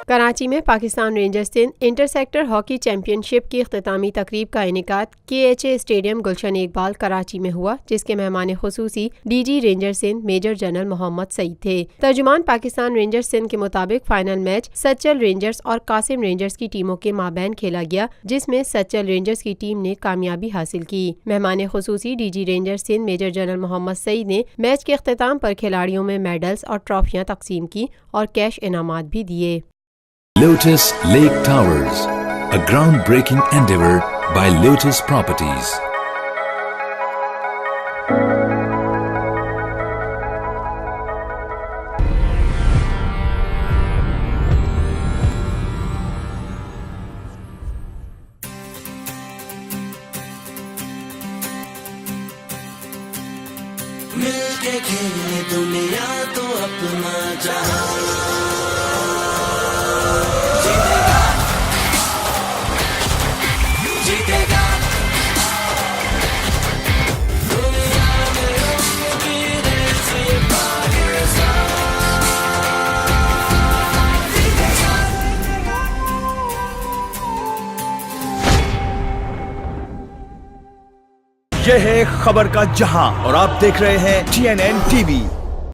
कराची में Pakistan Rangers Sindh inter sector hockey championship की इख्तितामी तकरीब का इनेकाद KHA स्टेडियम गुलशन इकबाल कराची में हुआ, जिसके मेहमान खुसूसी DG Ranger Sindh major general Mohammad Saeed थे। तर्जुमान पाकिस्तान रेंजर्स सिंध के मुताबिक फाइनल मैच सच्चल रेंजर्स और कासिम रेंजर्स की टीमों के माबैन खेला गया, जिसमें सच्चल रेंजर्स की टीम ने कामयाबी हासिल की। मेहमान खुसूसी DG Rangers Sindh major general Mohammad Saeed ने मैच के अख्तिताम पर खिलाड़ियों में मेडल्स और ट्रॉफियां तकसीम की और कैश इनामात भी दिए। Lotus Lake Towers, a groundbreaking endeavor by Lotus Properties. मिलके खेले दुनिया तो अपना जहां यह है खबर का जहां और आप देख रहे हैं TNN TV।